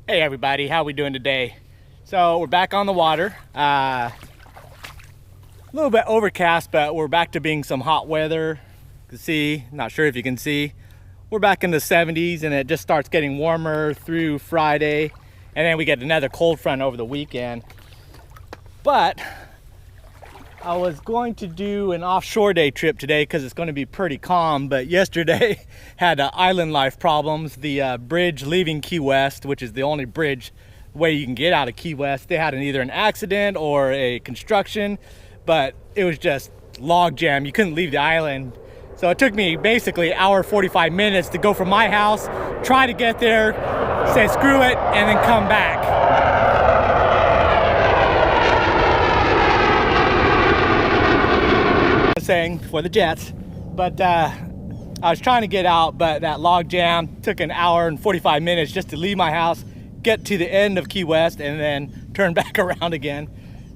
Hey everybody, how we doing today? So we're back on the water. A little bit overcast, but we're back to being some hot weather. You can see, not sure if you can see, we're back in the 70s and it just starts getting warmer through Friday, and then we get another cold front over the weekend. But I was going to do an offshore day trip today because it's going to be pretty calm, but yesterday had island life problems. The bridge leaving Key West, which is the only bridge way you can get out of Key West, they had either an accident or a construction, but it was just log jam. You couldn't leave the island. So it took me basically an hour 45 minutes to go from my house, try to get there, say screw it, and then come back. Saying for the jets, but I was trying to get out, but that log jam took an hour and 45 minutes just to leave my house, get to the end of Key West, and then turn back around again.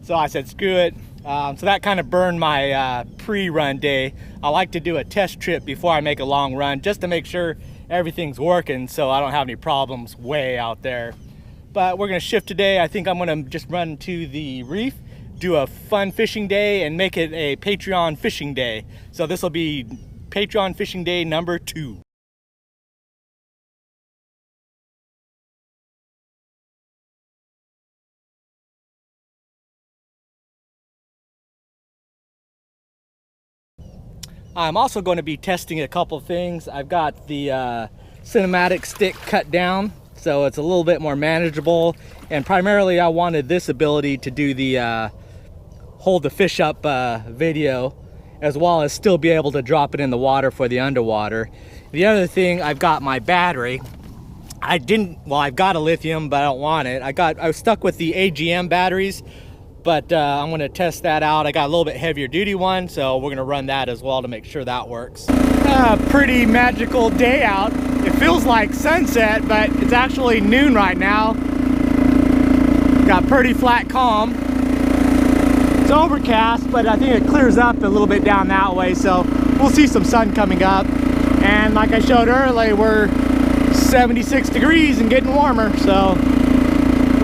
So I said screw it. So that kind of burned my pre-run day. I like to do a test trip before I make a long run just to make sure everything's working so I don't have any problems way out there. But we're gonna shift today. I think I'm gonna just run to the Reef, do a fun fishing day, and make it a Patreon fishing day. So this will be Patreon fishing day number 2. I'm also going to be testing a couple of things. I've got the cinematic stick cut down, so it's a little bit more manageable, and primarily I wanted this ability to do the hold the fish up video, as well as still be able to drop it in the water for the underwater. The other thing, I've got my battery. I've got a lithium, but I don't want it. I was stuck with the AGM batteries, but I'm gonna test that out. I got a little bit heavier duty one, so we're gonna run that as well to make sure that works. Pretty magical day out. It feels like sunset, but it's actually noon right now. Got pretty flat calm. It's overcast, but I think it clears up a little bit down that way, so we'll see some sun coming up. And like I showed earlier, we're 76 degrees and getting warmer, so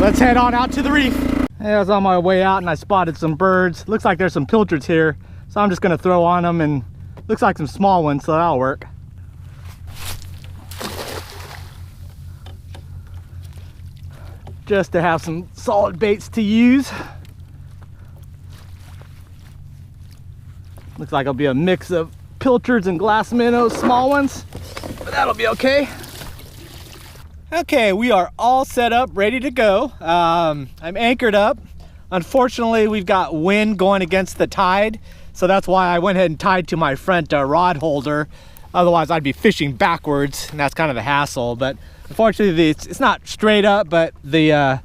let's head on out to the Reef. I was on my way out and I spotted some birds. Looks like there's some pilchards here, so I'm just gonna throw on them, and looks like some small ones, so that'll work. Just to have some solid baits to use. Looks like it'll be a mix of pilchards and glass minnows, small ones, but that'll be okay. Okay, we are all set up, ready to go. I'm anchored up. Unfortunately, we've got wind going against the tide, so that's why I went ahead and tied to my front rod holder. Otherwise, I'd be fishing backwards, and that's kind of a hassle. But unfortunately, it's not straight up, but the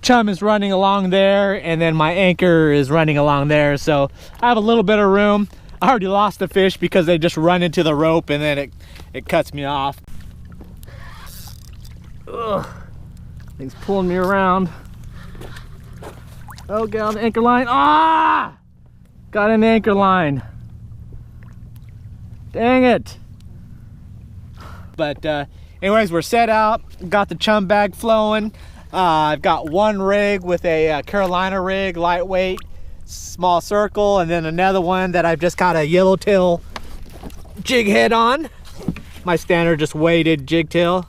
chum is running along there, and then my anchor is running along there, so I have a little bit of room. I already lost the fish because they just run into the rope and then it cuts me off. Ugh, thing's pulling me around. Oh, get on the anchor line. Ah! Got an anchor line. Dang it. But anyways, we're set out. Got the chum bag flowing. I've got one rig with a Carolina rig, lightweight, small circle, and then another one that I've just got a yellowtail jig head on. My standard just weighted jig tail,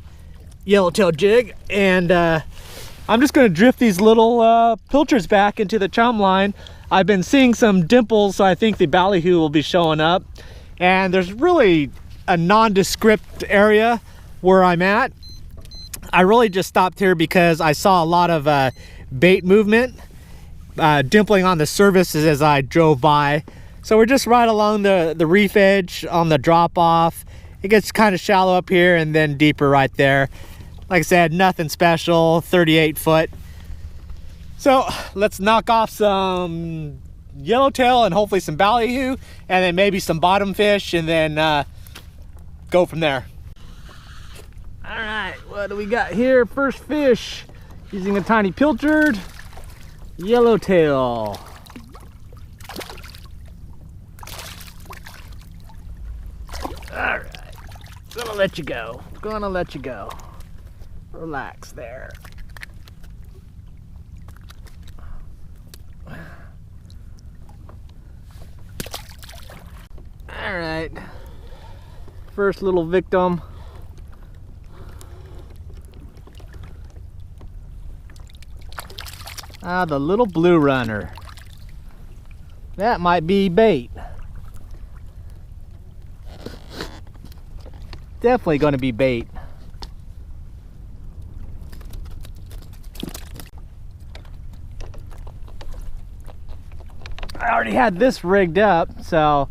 yellowtail jig, and I'm just gonna drift these little pilchards back into the chum line. I've been seeing some dimples, so I think the ballyhoo will be showing up. And there's really a nondescript area where I'm at. I really just stopped here because I saw a lot of bait movement, dimpling on the surfaces as I drove by. So we're just right along the reef edge on the drop off. It gets kind of shallow up here and then deeper right there. Like I said, nothing special, 38 foot. So let's knock off some yellowtail and hopefully some ballyhoo, and then maybe some bottom fish, and then go from there. All right, what do we got here? First fish, using a tiny pilchard, yellowtail. All right, gonna let you go. Relax there. All right, first little victim. Ah, the little blue runner. That might be bait. Definitely going to be bait. I already had this rigged up, so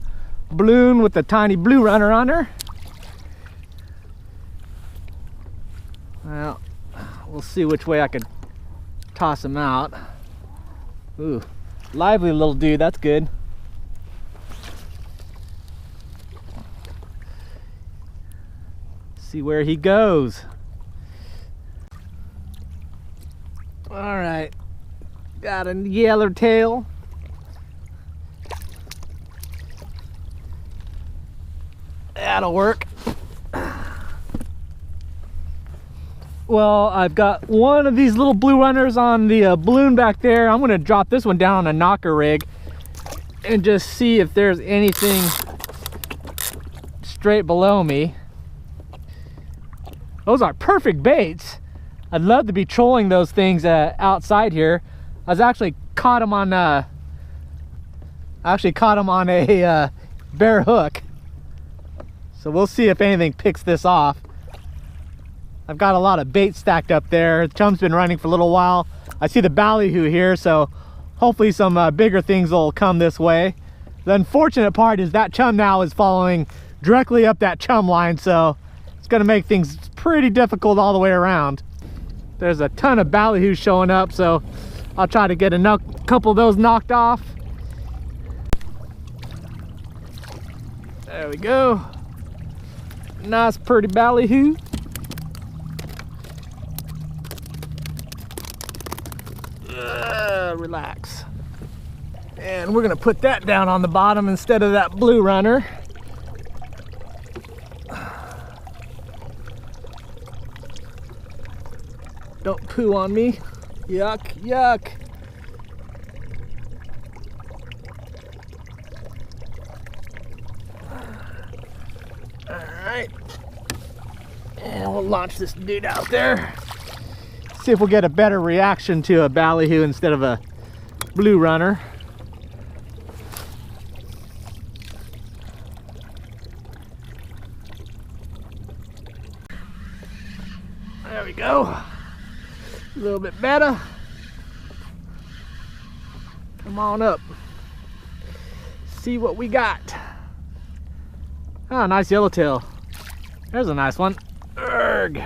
balloon with the tiny blue runner on her. Well, we'll see which way I could toss him out. Ooh, lively little dude, that's good. See where he goes. All right, got a yellowtail. That'll work. Well, I've got one of these little blue runners on the balloon back there. I'm gonna drop this one down on a knocker rig and just see if there's anything straight below me. Those are perfect baits. I'd love to be trolling those things outside here. I was actually caught them on a bare hook. So we'll see if anything picks this off. I've got a lot of bait stacked up there. The chum's been running for a little while. I see the ballyhoo here, so hopefully some bigger things will come this way. The unfortunate part is that chum now is following directly up that chum line, so it's gonna make things pretty difficult all the way around. There's a ton of ballyhoo showing up, so I'll try to get a couple of those knocked off. There we go. Nice pretty ballyhoo. Relax. And we're gonna put that down on the bottom instead of that blue runner. Don't poo on me. Yuck, yuck. Alright. And we'll launch this dude out there. See if we'll get a better reaction to a ballyhoo instead of a blue runner. There we go. A little bit better. Come on up. See what we got. Oh, nice yellowtail. There's a nice one. Urgh.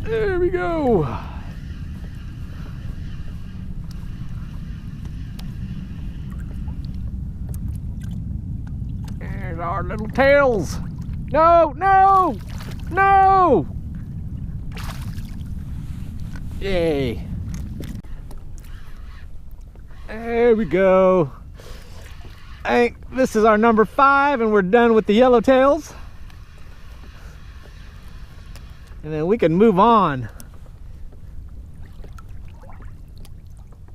There we go. There's our little tails. No, no, no. Yay. There we go. I think this is our number 5 and we're done with the yellowtails. And then we can move on.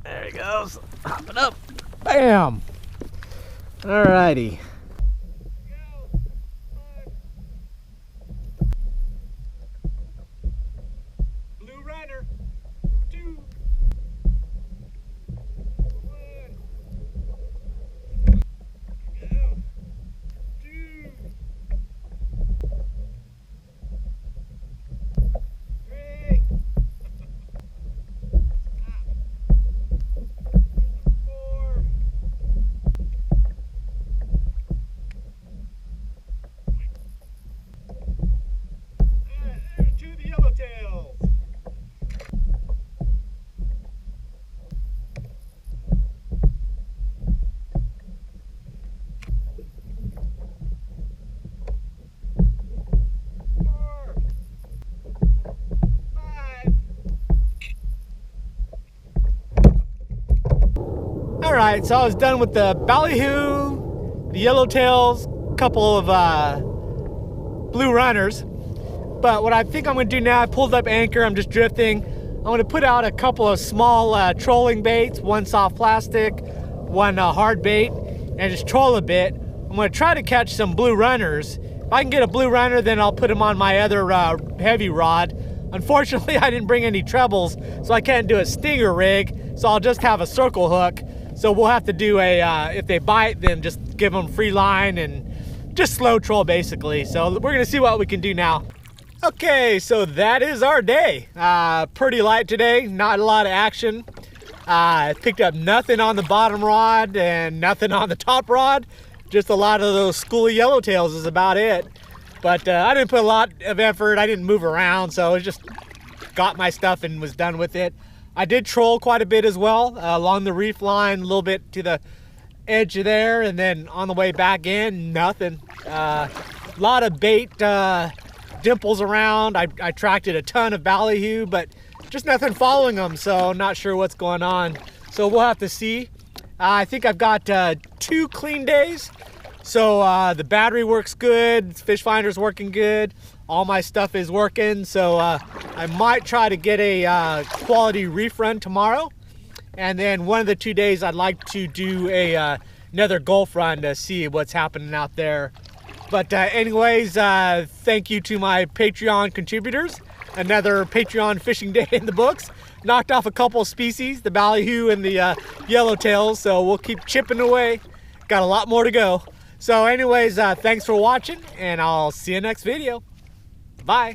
There he goes. Hop it up. Bam. Alrighty. Blue runner. 2. 1. Go. 2. 3. 4. There's 2 of the yellowtails. Alright, so I was done with the ballyhoo, the yellowtails, a couple of blue runners. But what I think I'm gonna do now, I pulled up anchor, I'm just drifting. I'm gonna put out a couple of small trolling baits, one soft plastic, one hard bait, and just troll a bit. I'm gonna try to catch some blue runners. If I can get a blue runner, then I'll put them on my other heavy rod. Unfortunately, I didn't bring any trebles, so I can't do a stinger rig, so I'll just have a circle hook. So we'll have to do a, if they bite, then just give them free line and just slow troll basically. So we're gonna see what we can do now. Okay, so that is our day. Pretty light today, not a lot of action. I picked up nothing on the bottom rod and nothing on the top rod. Just a lot of those schooly yellowtails is about it. But I didn't put a lot of effort, I didn't move around, so I just got my stuff and was done with it. I did troll quite a bit as well, along the reef line, a little bit to the edge of there, and then on the way back in, nothing. A lot of bait dimples around. I attracted a ton of ballyhoo, but just nothing following them, so not sure what's going on. So we'll have to see. I think I've got 2 clean days. So the battery works good, fish finder's working good, all my stuff is working. So I might try to get a quality reef run tomorrow. And then one of the 2 days I'd like to do another Gulf run to see what's happening out there. But anyways, thank you to my Patreon contributors. Another Patreon fishing day in the books. Knocked off a couple species, the ballyhoo and the yellowtails, so we'll keep chipping away. Got a lot more to go. So anyways, thanks for watching, and I'll see you next video. Bye.